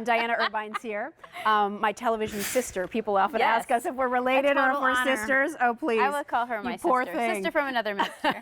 Diana Irvine's here. My television sister. People often Yes. ask us if we're related or if we're honor. sisters. Oh, please. I would call her my poor sister. thing. Sister from another mixture.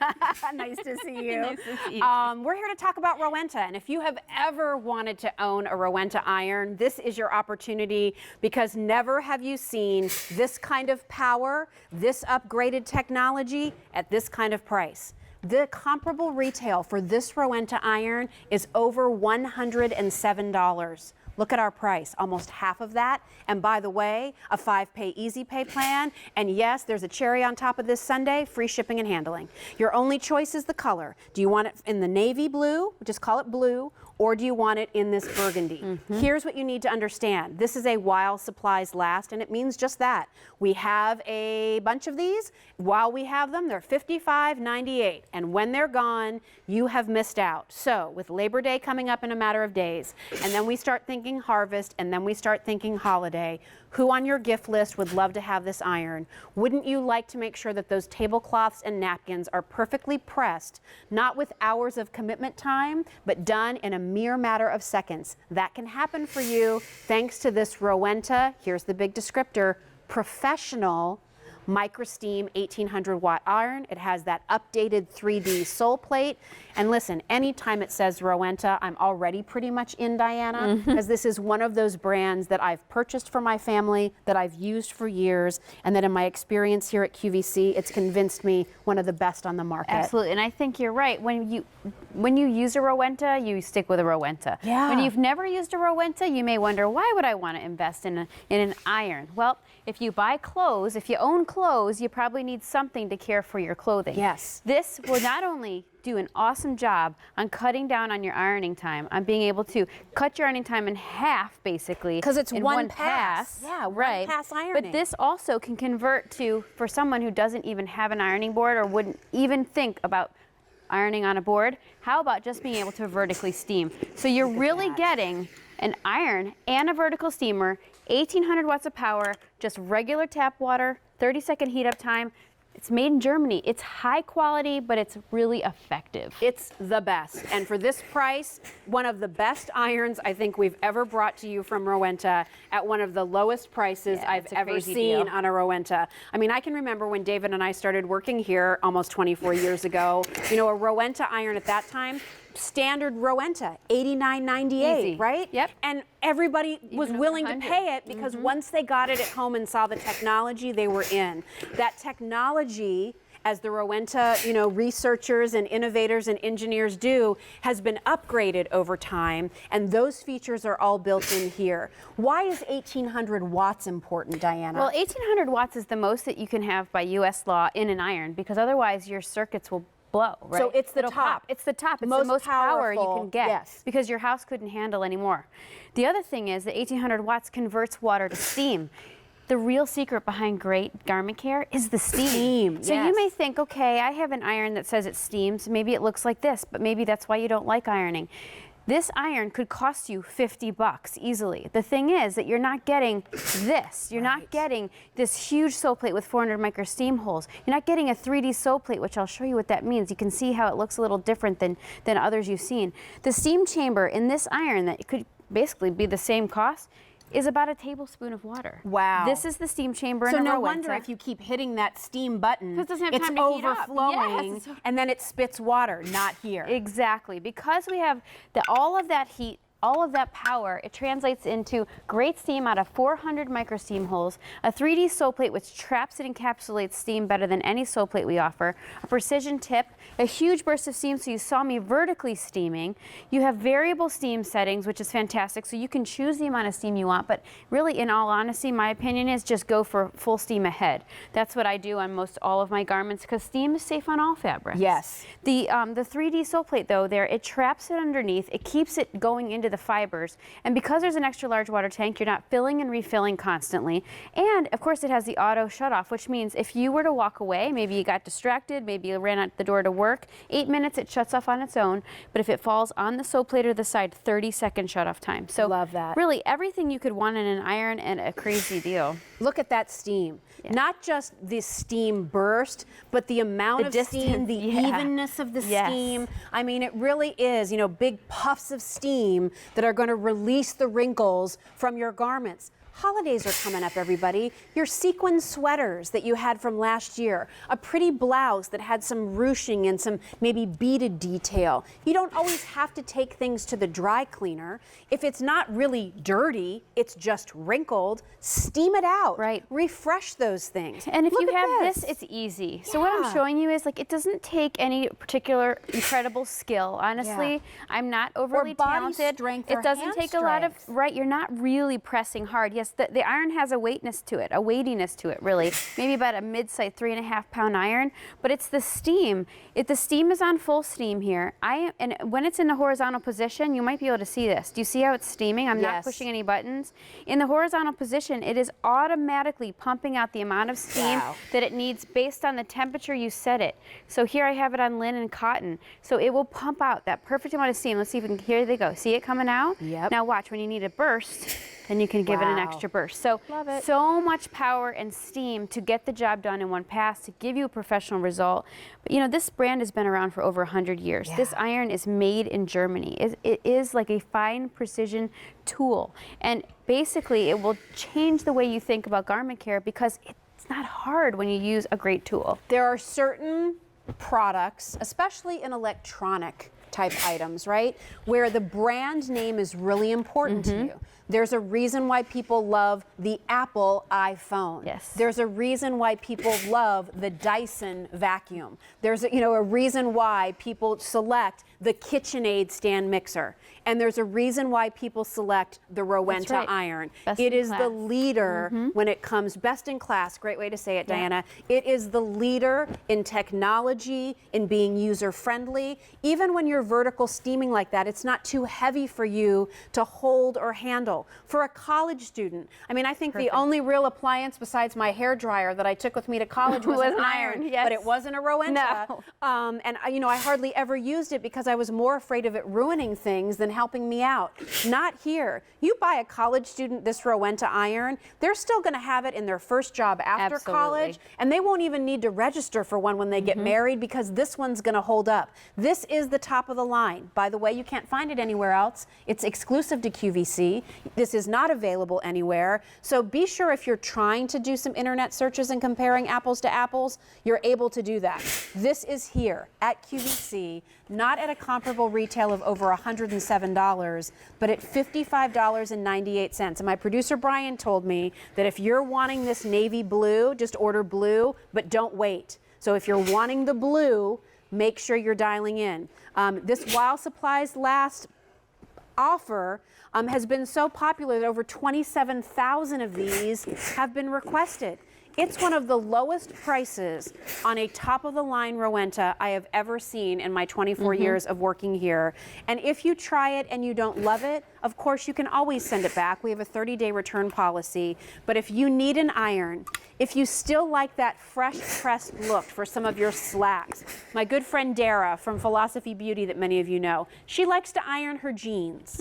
Nice to see you. Nice to see you. We're here to talk about Rowenta, and if you have ever wanted to own a Rowenta iron, this is your opportunity, because never have you seen this kind of power, this upgraded technology at this kind of price. The comparable retail for this Rowenta iron is over $107. Look at our price, almost half of that. And by the way, a 5-pay easy pay plan. And yes, there's a cherry on top of this sundae, free shipping and handling. Your only choice is the color. Do you want it in the navy blue, just call it blue, or do you want it in this burgundy? Here's what you need to understand. This is a while supplies last, and it means just that. We have a bunch of these. While we have them, they're $55.98. And when they're gone, you have missed out. So with Labor Day coming up in a matter of days, and then we start thinking harvest, and then we start thinking holiday, who on your gift list would love to have this iron? Wouldn't you like to make sure that those tablecloths and napkins are perfectly pressed, not with hours of commitment time, but done in a mere matter of seconds? That can happen for you thanks to this Rowenta, here's the big descriptor, professional Microsteam 1800W iron. It has that updated 3D Soleplate. And listen, anytime it says Rowenta, I'm already pretty much in, Diana, because this is one of those brands that I've purchased for my family, that I've used for years, and that in my experience here at QVC, it's convinced me one of the best on the market. Absolutely, and I think you're right. When you use a Rowenta, you stick with a Rowenta. Yeah. When you've never used a Rowenta, you may wonder, why would I want to invest in an iron? Well, if you buy clothes, if you own clothes, you probably need something to care for your clothing. Yes. This will not only do an awesome job on cutting down on your ironing time, on being able to cut your ironing time in half, basically. Because it's in one pass. Yeah, right. one pass ironing. But this also can convert to, for someone who doesn't even have an ironing board or wouldn't even think about ironing on a board, how about just being able to vertically steam? So you're really getting an iron and a vertical steamer, 1800 watts of power, just regular tap water, 30-second heat up time. It's made in Germany. It's high quality, but it's really effective. It's the best. And for this price, one of the best irons I think we've ever brought to you from Rowenta at one of the lowest prices I've ever seen on a Rowenta. I mean, I can remember when David and I started working here almost 24 years ago, you know, a Rowenta iron at that time, standard Rowenta, $89.98, right? Yep. And everybody was willing to pay it because once they got it at home and saw the technology, they were in. That technology, as the Rowenta, you know, researchers and innovators and engineers do, has been upgraded over time, and those features are all built in here. Why is 1800 watts important, Diana? Well, 1800 watts is the most that you can have by U.S. law in an iron, because otherwise your circuits will blow, right? So it's the It'll top. pop. It's the top. It's Most the most power you powerful, can get, yes. because your house couldn't handle anymore. The other thing is that 1800 watts converts water to steam. The real secret behind great garment care is the steam. So you may think, okay, I have an iron that says it steams. Maybe it looks like this, but maybe that's why you don't like ironing. This iron could cost you $50 easily. The thing is that you're not getting this. You're not getting this huge Soleplate with 400 micro steam holes. You're not getting a 3D Soleplate, which I'll show you what that means. You can see how it looks a little different than others you've seen. The steam chamber in this iron, that could basically be the same cost, is about a tablespoon of water. Wow. This is the steam chamber in a So no Rowenta. wonder if you keep hitting that steam button, It doesn't have it's time to heat up. overflowing, Yes. and then it spits water, not here. Exactly. Because we have all of that heat, all of that power, it translates into great steam out of 400 micro steam holes, a 3D Soleplate which traps and encapsulates steam better than any Soleplate we offer, a precision tip, a huge burst of steam, so you saw me vertically steaming. You have variable steam settings, which is fantastic, so you can choose the amount of steam you want, but really, in all honesty, my opinion is just go for full steam ahead. That's what I do on most all of my garments, because steam is safe on all fabrics. Yes. The 3D Soleplate, though, it traps it underneath, it keeps it going into the fibers, and because there's an extra large water tank, you're not filling and refilling constantly. And of course it has the auto shut off, which means if you were to walk away, maybe you got distracted, maybe you ran out the door to work, 8 minutes it shuts off on its own, but if it falls on the Soleplate or the side, 30-second shut off time. So love that. Really everything you could want in an iron, and a crazy deal. Look at that steam. Yeah. Not just the steam burst, but the amount of steam, the evenness of the steam. I mean, it really is, you know, big puffs of steam that are going to release the wrinkles from your garments. Holidays are coming up, everybody. Your sequin sweaters that you had from last year, a pretty blouse that had some ruching and some maybe beaded detail. You don't always have to take things to the dry cleaner. If it's not really dirty, it's just wrinkled, steam it out. Right. Refresh those things. And if Look you at have this, it's easy. So what I'm showing you is like, it doesn't take any particular incredible skill. Honestly, I'm not overly body talented. strength It or doesn't hand take a lot of, strength. right, you're not really pressing hard. Yes, the iron has a weightness to it, a weightiness to it, really. Maybe about a mid-size 3.5 pound iron, but it's the steam. If the steam is on full steam here, and when it's in the horizontal position, you might be able to see this. Do you see how it's steaming? I'm not pushing any buttons. In the horizontal position, it is automatically pumping out the amount of steam that it needs based on the temperature you set it. So here I have it on linen and cotton. So it will pump out that perfect amount of steam. Let's see if we can, here they go. See it coming out? Yep. Now watch, when you need a burst, then you can give it an extra burst. So, so much power and steam to get the job done in one pass, to give you a professional result. But you know, this brand has been around for over 100 years. This iron is made in Germany. It is like a fine precision tool. And basically, it will change the way you think about garment care because it's not hard when you use a great tool. There are certain products, especially in electronic type items, right, where the brand name is really important to you. There's a reason why people love the Apple iPhone. Yes. There's a reason why people love the Dyson vacuum. There's a reason why people select the KitchenAid stand mixer. And there's a reason why people select the Rowenta iron. It is the leader when it comes, best in class, great way to say it, Diana. It is the leader in technology, in being user friendly. Even when you're vertical steaming like that, it's not too heavy for you to hold or handle. For a college student, I mean, I think the only real appliance besides my hair dryer that I took with me to college was an iron, but it wasn't a Rowenta. No. And I hardly ever used it because I was more afraid of it ruining things than helping me out. Not here. You buy a college student this Rowenta iron, they're still going to have it in their first job after college, and they won't even need to register for one when they get married because this one's going to hold up. This is the top of the line. By the way, you can't find it anywhere else. It's exclusive to QVC. This is not available anywhere. So be sure if you're trying to do some internet searches and comparing apples to apples, you're able to do that. This is here at QVC, not at a comparable retail of over $107, but at $55.98. And my producer Brian told me that if you're wanting this navy blue, just order blue, but don't wait. So if you're wanting the blue, make sure you're dialing in. This while supplies last offer has been so popular that over 27,000 of these have been requested. It's one of the lowest prices on a top-of-the-line Rowenta I have ever seen in my 24 years of working here. And if you try it and you don't love it, of course, you can always send it back. We have a 30-day return policy. But if you need an iron, if you still like that fresh pressed look for some of your slacks, my good friend Dara from Philosophy Beauty that many of you know, she likes to iron her jeans.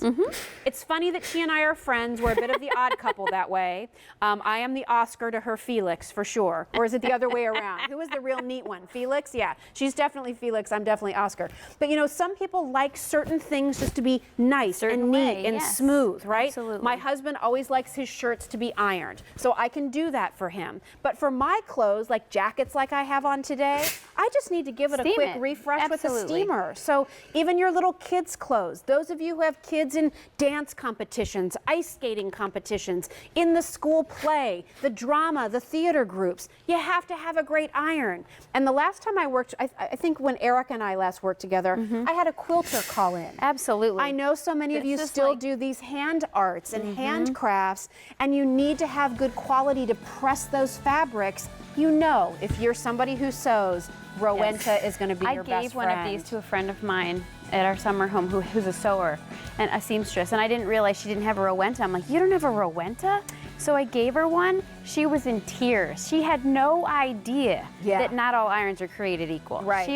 It's funny that she and I are friends. We're a bit of the odd couple that way. I am the Oscar to her Felix, for sure. Or is it the other way around? Who is the real neat one? Felix? Yeah, she's definitely Felix. I'm definitely Oscar. But some people like certain things just to be nice and neat and smooth, right? Absolutely. My husband always likes his shirts to be ironed, so I can do that for him. But for my clothes, like jackets like I have on today, I just need to give it a quick refresh with a steamer. So even your little kids' clothes, those of you who have kids in dance competitions, ice skating competitions, in the school play, the drama, the theater groups, you have to have a great iron. And the last time I worked, I think when Erica and I last worked together, I had a quilter call in. Absolutely. I know so many of you still do these hand arts and handcrafts, and you need to have good quality to press those fabrics. If you're somebody who sews, Rowenta is going to be your best friend. I gave one of these to a friend of mine at our summer home who's a sewer and a seamstress, and I didn't realize she didn't have a Rowenta. I'm like, you don't have a Rowenta? So I gave her one. She was in tears. She had no idea that not all irons are created equal. Right.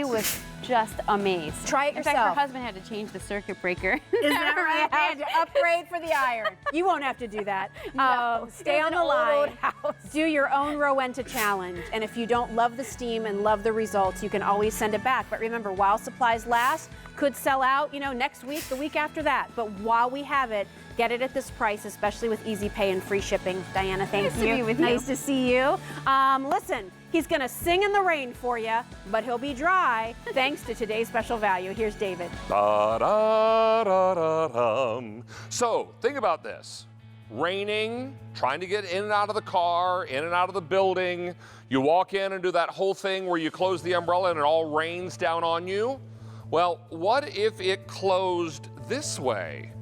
just amazed. Try it In fact, yourself. her husband had to change the circuit breaker. Is that right? I had to upgrade for the iron. You won't have to do that. Stay on the line. Do your own Rowenta challenge. And if you don't love the steam and love the results, you can always send it back. But remember, while supplies last, could sell out, next week, the week after that. But while we have it, get it at this price, especially with easy pay and free shipping. Diana, thank you. Nice to be with you. Nice to see you. Listen, he's going to sing in the rain for you, but he'll be dry thanks to today's special value. Here's David. Da, da, da, da, dum. So think about this. Raining, trying to get in and out of the car, in and out of the building. You walk in and do that whole thing where you close the umbrella and it all rains down on you. Well, what if it closed this way?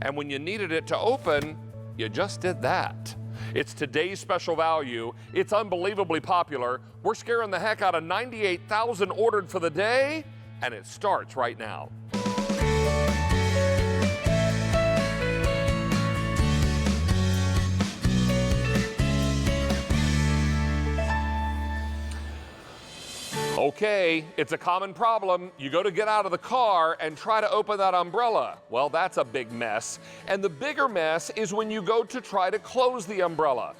And when you needed it to open, you just did that. It's today's special value. It's unbelievably popular. We're scaring the heck out of 98,000 ordered for the day, and it starts right now. Okay, it's a common problem. You go to get out of the car and try to open that umbrella. Well, that's a big mess. And the bigger mess is when you go to try to close the umbrella.